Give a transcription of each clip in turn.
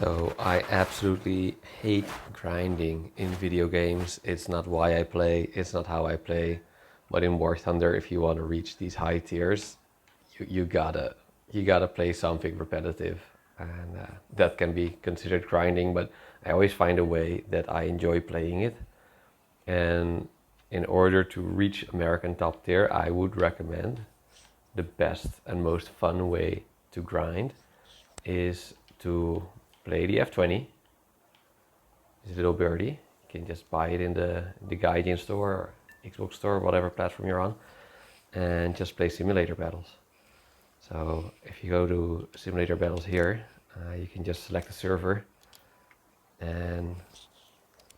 So I absolutely hate grinding in video games. It's not why I play, it's not how I play. But in War Thunder, if you want to reach these high tiers, you gotta play something repetitive, and that can be considered grinding. But I always find a way that I enjoy playing it. And in order to reach American top tier, I would recommend the best and most fun way to grind is to play the F-20. This little birdie. You can just buy it in the Gaijin store or Xbox store, whatever platform you're on, and just play simulator battles. So if you go to simulator battles here, you can just select a server, and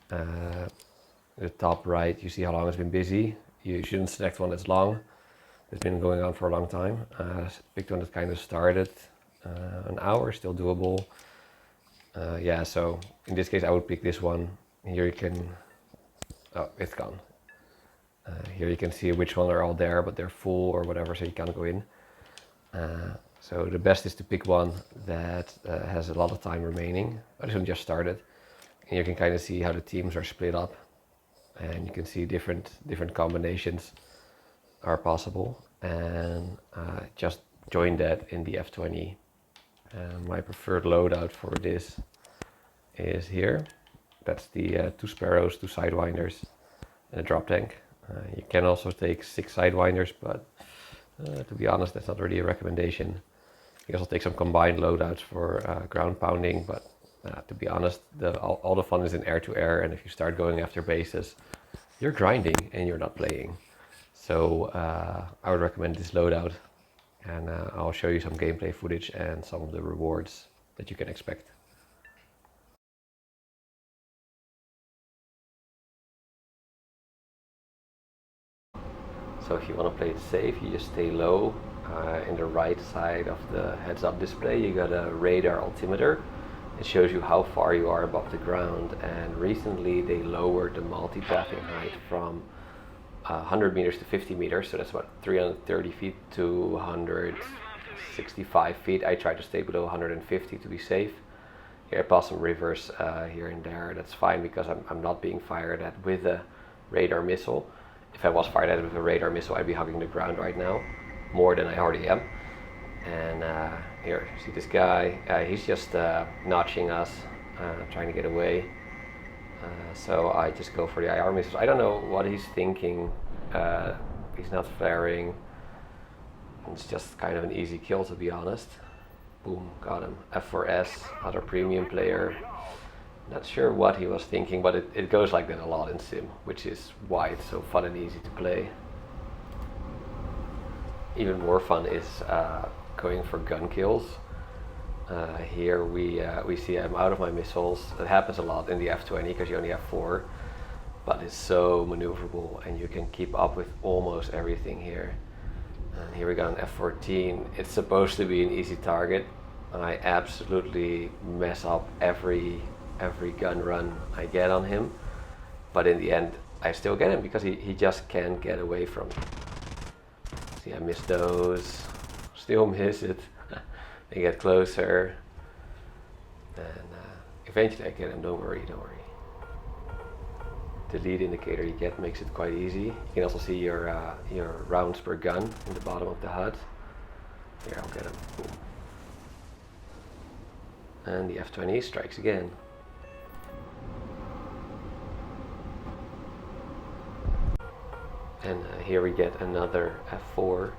the top right you see how long it's been busy. You shouldn't select one that's long. It's been going on for a long time. Picked one that kind of started an hour, still doable. Yeah, so in this case I would pick this one. Here you can, oh, it's gone. Here you can see which one are all there, but they're full or whatever, so you can't go in. So the best is to pick one that has a lot of time remaining. This one just started, and you can kind of see how the teams are split up, and you can see different combinations are possible, and just join that in the F-20. My preferred loadout for this is here. That's the 2 sparrows, 2 sidewinders, and a drop tank. You can also take 6 sidewinders, but to be honest, that's not really a recommendation. You can also take some combined loadouts for ground pounding, but to be honest, all the fun is in air-to-air, and if you start going after bases, you're grinding and you're not playing. So I would recommend this loadout, and I'll show you some gameplay footage and some of the rewards that you can expect. So if you want to play it safe, you just stay low. In the right side of the heads-up display, you got a radar altimeter. It shows you how far you are above the ground, and recently they lowered the multipathing height from 100 meters to 50 meters, so that's about 330 feet to 165 feet. I try to stay below 150 to be safe. Here I pass some rivers here and there. That's fine because I'm not being fired at with a radar missile. If I was fired at with a radar missile, I'd be hugging the ground right now, more than I already am. And here, see this guy? He's just notching us, trying to get away. So I just go for the IR missiles. I don't know what he's thinking. He's not flaring. It's just kind of an easy kill, to be honest. Boom, got him. F4S, other premium player. Not sure what he was thinking, but it goes like that a lot in Sim, which is why it's so fun and easy to play. Even more fun is going for gun kills. Here we see I'm out of my missiles. That happens a lot in the F-20 because you only have 4, but it's so maneuverable and you can keep up with almost everything here. And here we got an F-14. It's supposed to be an easy target. I absolutely mess up every gun run I get on him, but in the end I still get him because he just can't get away from me. See, I miss those, still miss it. They get closer, and eventually I get him. Don't worry. The lead indicator you get makes it quite easy. You can also see your rounds per gun in the bottom of the HUD. Here, I'll get him. Boom. And the F-20 strikes again. And here we get another F4.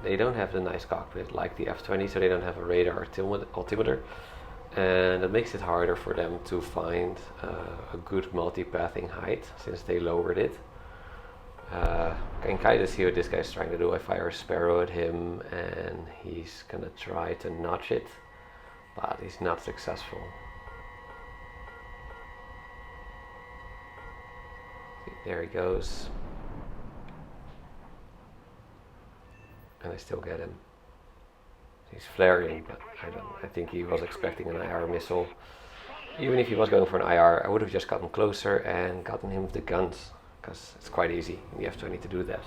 They don't have the nice cockpit like the F-20, so they don't have a radar altimeter, and it makes it harder for them to find a good multipathing height since they lowered it. I can kind of see what this guy's trying to do. I fire a sparrow at him and he's gonna try to notch it, but he's not successful. There he goes. And I still get him. He's flaring, but I think he was expecting an IR missile. Even if he was going for an IR, I would have just gotten closer and gotten him with the guns, because it's quite easy in the F-20 to do that.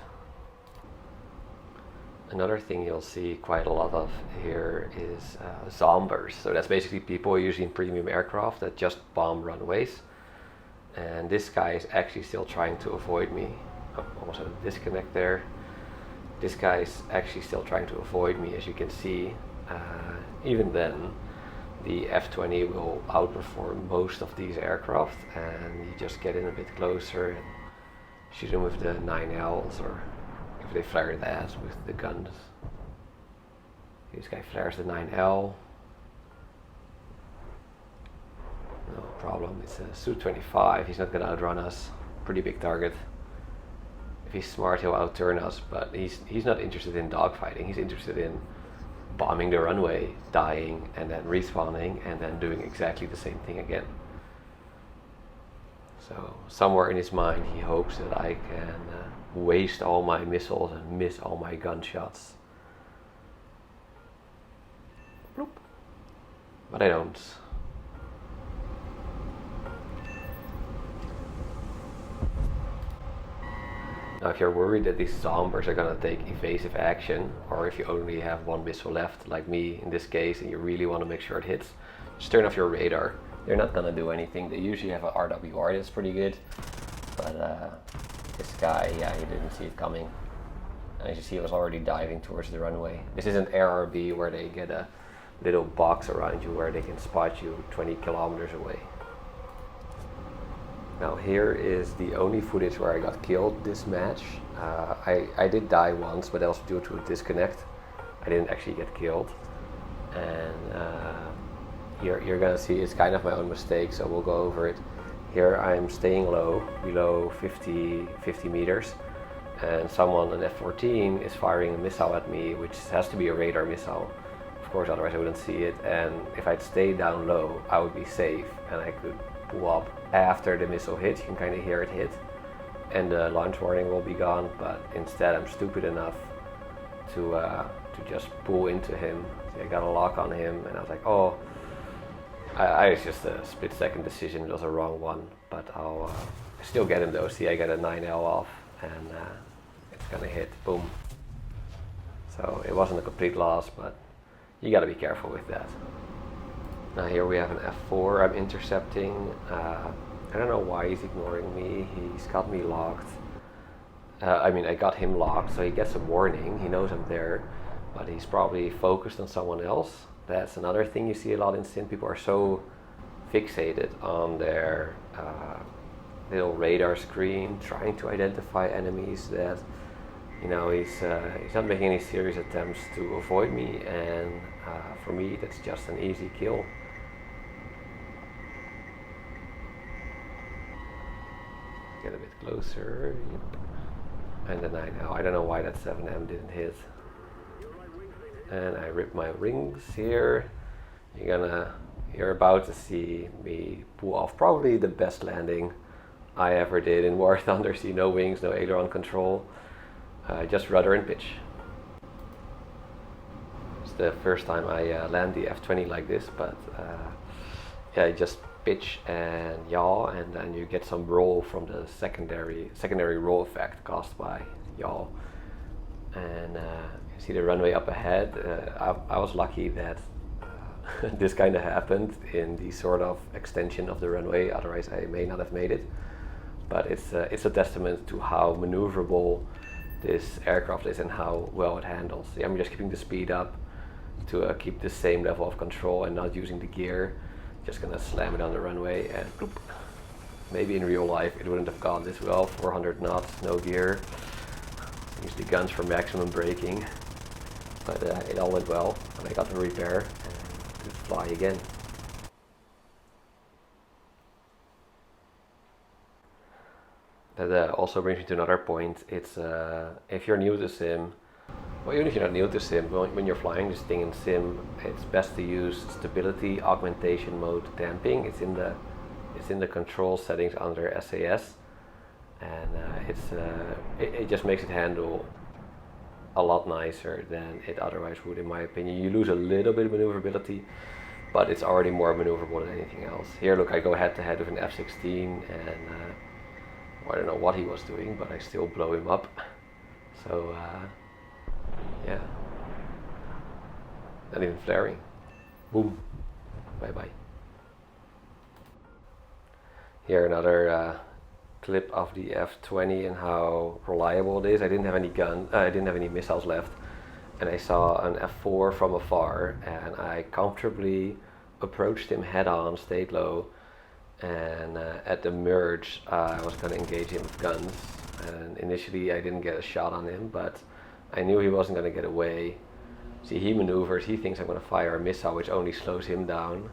Another thing you'll see quite a lot of here is zombers. So that's basically people usually in premium aircraft that just bomb runways. And this guy is actually still trying to avoid me. Oh, almost had a disconnect there. This guy is actually still trying to avoid me, as you can see. Even then, the F-20 will outperform most of these aircraft, and you just get in a bit closer and shoot him with the 9Ls, or if they flare that with the guns. This guy flares the 9L. No problem, it's a Su-25, he's not going to outrun us. Pretty big target. If he's smart, he'll outturn us, but he's not interested in dogfighting. He's interested in bombing the runway, dying, and then respawning, and then doing exactly the same thing again. So somewhere in his mind, he hopes that I can waste all my missiles and miss all my gunshots. Bloop. But I don't. Now if you're worried that these zombers are gonna take evasive action, or if you only have one missile left, like me in this case, and you really want to make sure it hits, just turn off your radar. They're not gonna do anything. They usually have a RWR that's pretty good, but this guy, yeah, he didn't see it coming. And as you see, he was already diving towards the runway. This isn't ARB where they get a little box around you where they can spot you 20 kilometers away. Now here is the only footage where I got killed this match. I did die once, but that was due to a disconnect. I didn't actually get killed. And you're gonna see it's kind of my own mistake, so we'll go over it. Here I'm staying low, below 50 meters, and someone, an F-14, is firing a missile at me, which has to be a radar missile. Of course, otherwise I wouldn't see it, and if I'd stay down low, I would be safe, and I could pull up after the missile hits. You can kind of hear it hit, and the launch warning will be gone, but instead I'm stupid enough to just pull into him. So I got a lock on him, and I was like, oh, I was just a split-second decision. It was a wrong one, but I'll still get him though. See, I got a 9L off, and it's gonna hit, boom. So it wasn't a complete loss, but you gotta be careful with that. Now here we have an F4 I'm intercepting. I don't know why he's ignoring me. He's got me locked. I got him locked, so he gets a warning. He knows I'm there, but he's probably focused on someone else. That's another thing you see a lot in Sim. People are so fixated on their little radar screen, trying to identify enemies, that he's not making any serious attempts to avoid me, and for me that's just an easy kill. Get a bit closer, and then I don't know why that 7M didn't hit. And I rip my rings here. You're about to see me pull off probably the best landing I ever did in War Thunder. See, no wings, no aileron control, just rudder and pitch. It's the first time I land the F-20 like this, but yeah, just pitch and yaw, and then you get some roll from the secondary roll effect caused by yaw. And you see the runway up ahead. I was lucky that this kind of happened in the sort of extension of the runway, otherwise I may not have made it. But it's a testament to how maneuverable this aircraft is and how well it handles. I'm just keeping the speed up to keep the same level of control and not using the gear. Just gonna slam it on the runway, and bloop. Maybe in real life it wouldn't have gone this well. 400 knots, no gear. Use the guns for maximum braking, but it all went well, and I got the repair and could fly again. That also brings me to another point. It's if you're new to Sim, well, even if you're not new to Sim, when you're flying this thing in Sim, it's best to use stability, augmentation mode, damping. It's in the control settings under SAS, and it just makes it handle a lot nicer than it otherwise would, in my opinion. You lose a little bit of maneuverability, but it's already more maneuverable than anything else. Here, look, I go head-to-head with an F-16, and well, I don't know what he was doing, but I still blow him up. So Yeah. Not even flaring. Boom. Bye bye. Here another clip of the F-20 and how reliable it is. I didn't have any I didn't have any missiles left, and I saw an F-4 from afar, and I comfortably approached him head on, stayed low, and at the merge I was going to engage him with guns, and initially I didn't get a shot on him, but I knew he wasn't going to get away. See, he maneuvers, he thinks I'm going to fire a missile, which only slows him down,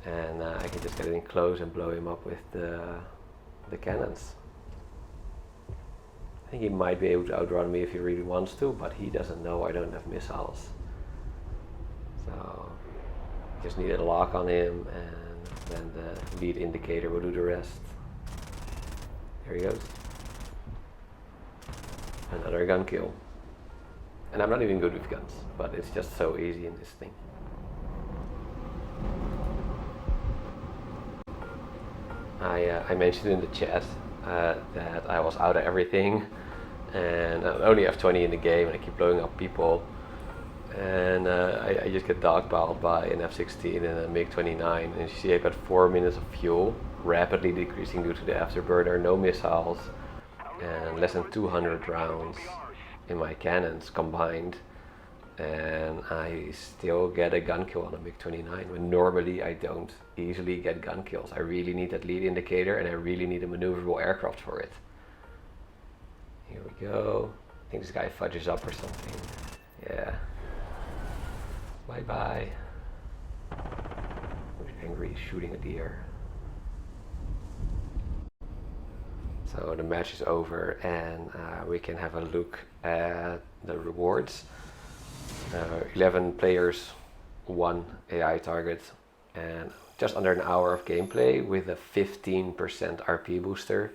and I can just get in close and blow him up with the cannons. I think he might be able to outrun me if he really wants to, but he doesn't know I don't have missiles. So just needed a lock on him, and then the lead indicator will do the rest. There he goes. Another gun kill. And I'm not even good with guns, but it's just so easy in this thing. I mentioned in the chat that I was out of everything, and I'm only F-20 in the game, and I keep blowing up people, and I just get dogpiled by an F-16 and a MiG-29, and you see I've got 4 minutes of fuel, rapidly decreasing due to the afterburner, no missiles, and less than 200 rounds in my cannons combined, and I still get a gun kill on a MiG-29 when normally I don't easily get gun kills. I really need that lead indicator, and I really need a maneuverable aircraft for it. Here we go. I think this guy fudges up or something. Yeah. Bye bye. I'm angry shooting a deer. So the match is over, and we can have a look at the rewards. 11 players, 1 AI target, and just under an hour of gameplay with a 15% RP booster.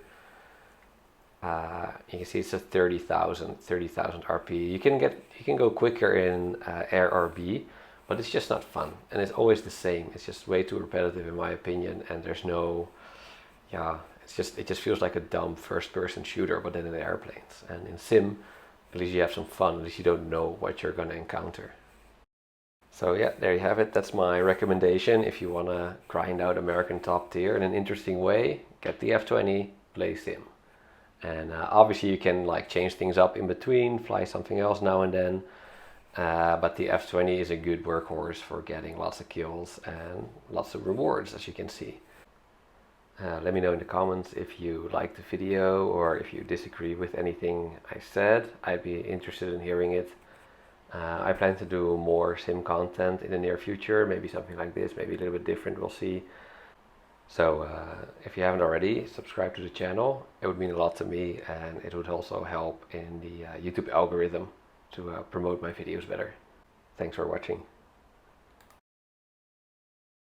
You can see it's a 30,000 RP. You can go quicker in air or B, but it's just not fun, and it's always the same. It's just way too repetitive in my opinion, and there's no, it just feels like a dumb first-person shooter, but then in airplanes. And in sim, at least you have some fun. At least you don't know what you're gonna encounter. So yeah, there you have it. That's my recommendation. If you wanna grind out American top tier in an interesting way, get the F-20, play sim. And obviously you can like change things up in between, fly something else now and then. But the F-20 is a good workhorse for getting lots of kills and lots of rewards, as you can see. Let me know in the comments if you liked the video or if you disagree with anything I said. I'd be interested in hearing it. I plan to do more sim content in the near future, maybe something like this, maybe a little bit different, we'll see. So if you haven't already, subscribe to the channel. It would mean a lot to me, and it would also help in the YouTube algorithm to promote my videos better. Thanks for watching.